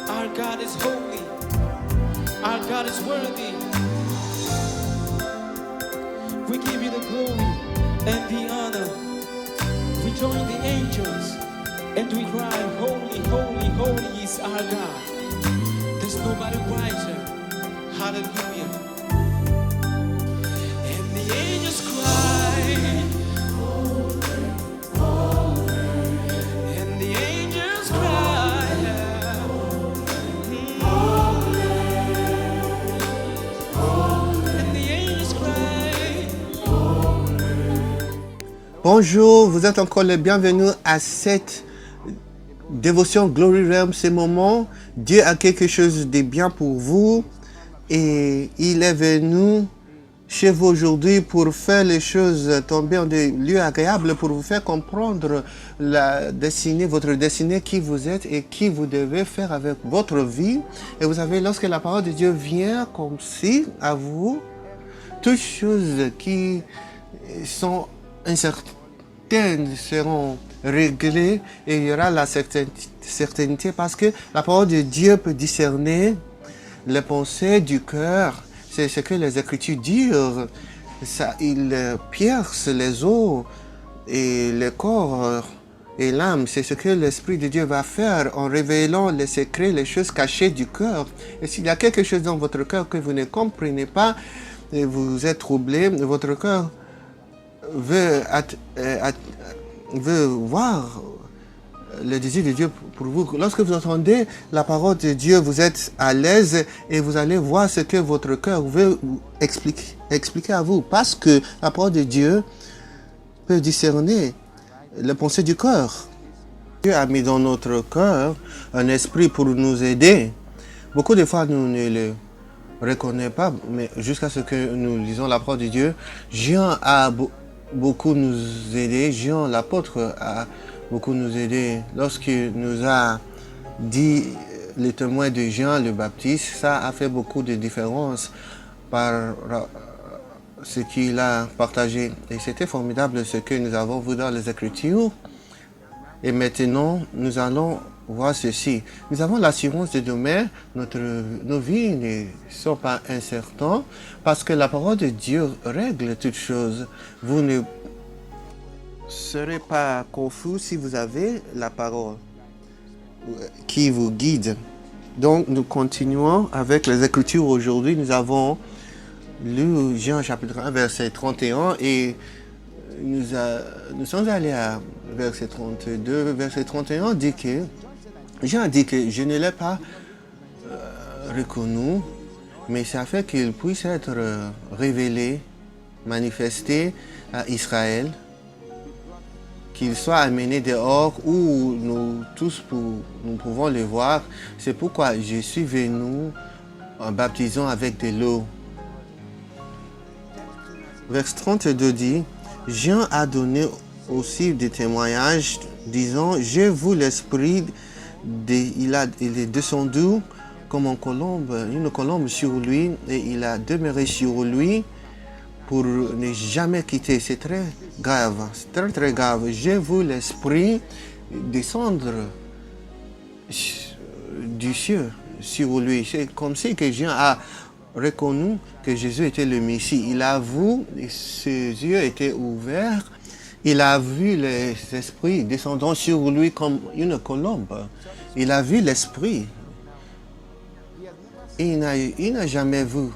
Our God is holy. Our God is worthy. We give you the glory and the honor. We join the angels and we cry, holy, holy, holy is our God. There's nobody brighter. Hallelujah. And the angels cry, and the angels cry, and the angels cry. Bonjour, vous êtes encore les bienvenus à cette dévotion Glory Realm. Ce moment, Dieu a quelque chose de bien pour vous et il est venu chez vous aujourd'hui pour faire les choses tomber en des lieux agréables, pour vous faire comprendre la destinée, votre destinée, qui vous êtes et qui vous devez faire avec votre vie. Et vous savez, lorsque la parole de Dieu vient comme si à vous, toutes choses qui sont incertaines seront réglées et il y aura la certainté parce que la parole de Dieu peut discerner les pensées du cœur. C'est ce que les Écritures disent. Ça, il pierce les os et le corps et l'âme. C'est ce que l'Esprit de Dieu va faire en révélant les secrets, les choses cachées du cœur. Et s'il y a quelque chose dans votre cœur que vous ne comprenez pas, et vous êtes troublé, votre cœur veut voir le désir de Dieu pour vous. Lorsque vous entendez la parole de Dieu, vous êtes à l'aise et vous allez voir ce que votre cœur veut expliquer à vous. Parce que la parole de Dieu peut discerner les pensées du cœur. Dieu a mis dans notre cœur un esprit pour nous aider. Beaucoup de fois, nous ne le reconnaissons pas, mais jusqu'à ce que nous lisons la parole de Dieu. Jean a beaucoup nous aidé. Jean, l'apôtre, a beaucoup nous aider lorsqu'il nous a dit les témoins de Jean le Baptiste. Ça a fait beaucoup de différence par ce qu'il a partagé et c'était formidable ce que nous avons vu dans les Écritures. Et maintenant nous allons voir ceci. Nous avons l'assurance de demain. Nos vies ne sont pas incertaines parce que la parole de Dieu règle toutes choses. Vous ne serez pas confus si vous avez la parole qui vous guide. Donc nous continuons avec les Écritures aujourd'hui. Nous avons lu Jean chapitre 1 verset 31 et nous sommes allés à verset 32. Verset 31 dit que Jean dit que je ne l'ai pas reconnu, mais ça fait qu'il puisse être révélé, manifesté à Israël, qu'il soit amené dehors où nous tous nous pouvons le voir. C'est pourquoi je suis venu en baptisant avec de l'eau. Verset 32 dit, Jean a donné aussi des témoignages disant, j'ai vu l'Esprit, il est descendu comme une colombe sur lui et il a demeuré sur lui pour ne jamais quitter. C'est très grave, c'est très très grave. J'ai vu l'Esprit descendre du ciel sur lui. C'est comme si que Jean a reconnu que Jésus était le Messie. Il a vu, ses yeux étaient ouverts, il a vu l'Esprit descendant sur lui comme une colombe. Il a vu l'Esprit. Il n'a jamais vu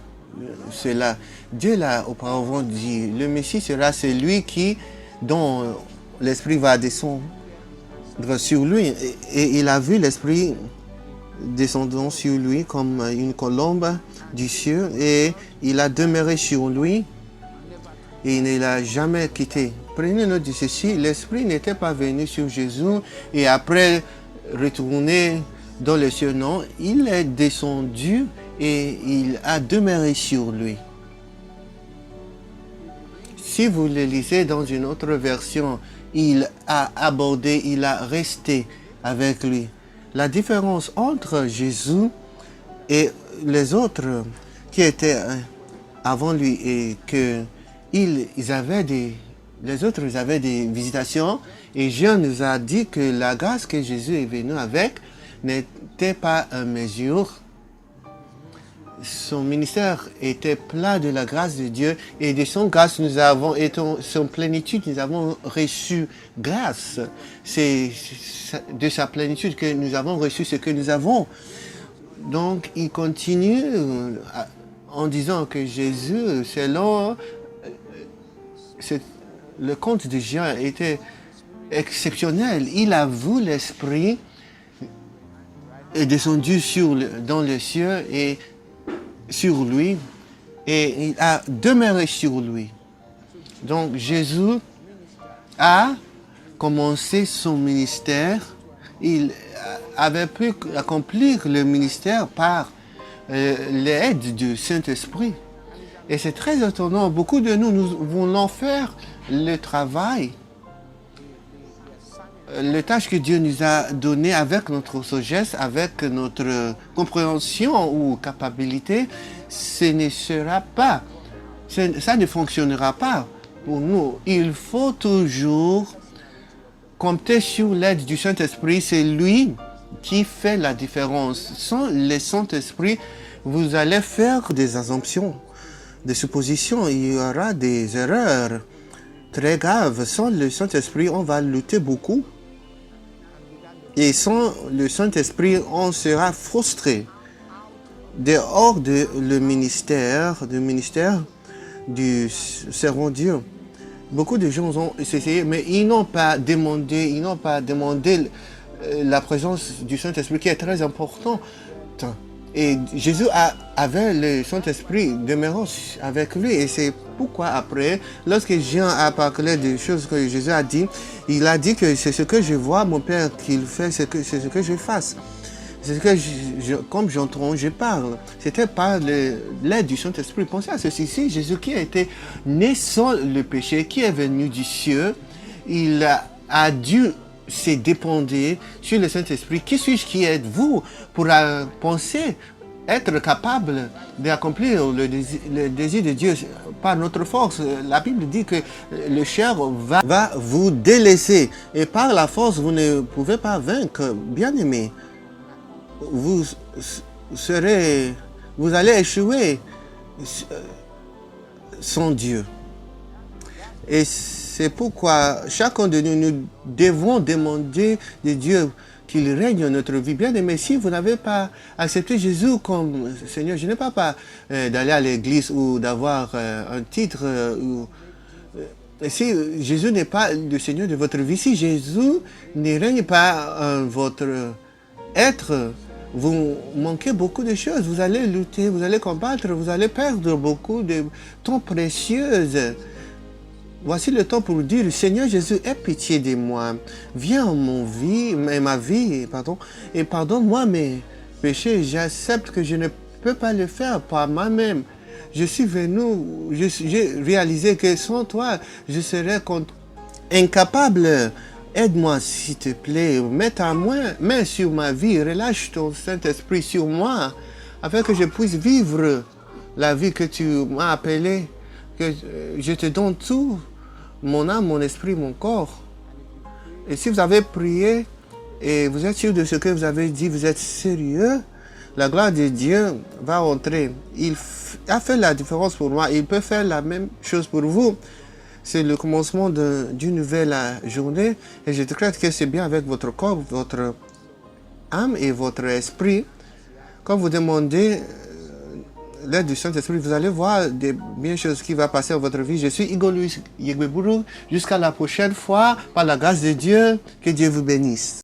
cela. Dieu l'a auparavant dit, le Messie sera celui dont l'Esprit va descendre sur lui. Et il a vu l'Esprit descendant sur lui comme une colombe du ciel et il a demeuré sur lui et il ne l'a jamais quitté. Prenez note de ceci, l'Esprit n'était pas venu sur Jésus et après retourné dans le ciel, non, il est descendu et il a demeuré sur lui. Si vous le lisez dans une autre version, il a abordé, il a resté avec lui. La différence entre Jésus et les autres qui étaient avant lui et que les autres ils avaient des visitations et Jean nous a dit que la grâce que Jésus est venu avec n'était pas une mesure. Son ministère était plein de la grâce de Dieu et de son grâce son plénitude, nous avons reçu grâce. C'est de sa plénitude que nous avons reçu ce que nous avons. Donc il continue en disant que Jésus, selon le conte de Jean était exceptionnel. Il a vu l'Esprit est descendu dans les cieux et sur lui et il a demeuré sur lui. Donc Jésus a commencé son ministère. Il avait pu accomplir le ministère par l'aide du Saint-Esprit. Et c'est très étonnant. Beaucoup de nous voulons faire le travail, les tâches que Dieu nous a données avec notre sagesse, avec notre compréhension ou capacité. Ça ne fonctionnera pas pour nous. Il faut toujours compter sur l'aide du Saint-Esprit. C'est lui qui fait la différence. Sans le Saint-Esprit, vous allez faire des assumptions, des suppositions. Il y aura des erreurs très graves. Sans le Saint-Esprit, on va lutter beaucoup. Et sans le Saint-Esprit, on sera frustré. Dehors du ministère du servant Dieu, beaucoup de gens ont essayé, mais ils n'ont pas demandé la présence du Saint-Esprit qui est très importante. Et Jésus avait le Saint-Esprit demeurant avec lui. Et c'est pourquoi après, lorsque Jean a parlé des choses que Jésus a dit, il a dit que c'est ce que je vois mon Père qu'il fait, c'est ce que je fasse. C'est ce que comme j'entends, je parle. C'était par l'aide du Saint-Esprit. Pensez à ceci. Si Jésus qui a été né sans le péché, qui est venu du ciel, il a dû se dépendre sur le Saint-Esprit. Qui suis-je, qui êtes-vous pour penser, être capable d'accomplir le désir de Dieu par notre force? La Bible dit que le chair va vous délaisser et par la force, vous ne pouvez pas vaincre. Bien-aimé, vous allez échouer sans Dieu. Et c'est pourquoi chacun de nous devons demander de Dieu qu'il règne dans notre vie. Bien aimé, si vous n'avez pas accepté Jésus comme Seigneur, je ne parle pas d'aller à l'église ou d'avoir un titre. Si Jésus n'est pas le Seigneur de votre vie, si Jésus ne règne pas votre être, vous manquez beaucoup de choses. Vous allez lutter, vous allez combattre, vous allez perdre beaucoup de temps précieux. Voici le temps pour dire, Seigneur Jésus, aie pitié de moi. Viens en ma vie, et pardonne-moi mes péchés. J'accepte que je ne peux pas le faire par moi-même. Je suis venu, j'ai réalisé que sans toi, je serais incapable. Aide-moi, s'il te plaît. Mets ta main sur ma vie. Relâche ton Saint-Esprit sur moi, afin que je puisse vivre la vie que tu m'as appelée. Que je te donne tout, mon âme, mon esprit, mon corps. Et si vous avez prié et vous êtes sûr de ce que vous avez dit, vous êtes sérieux, la gloire de Dieu va entrer. Il a fait la différence pour moi. Il peut faire la même chose pour vous. C'est le commencement d'une nouvelle journée. Et je déclare que c'est bien avec votre corps, votre âme et votre esprit. Quand vous demandez l'aide du Saint-Esprit, vous allez voir des bien choses qui vont passer dans votre vie. Je suis Igor Louis Yegbeburu. Jusqu'à la prochaine fois, par la grâce de Dieu, que Dieu vous bénisse.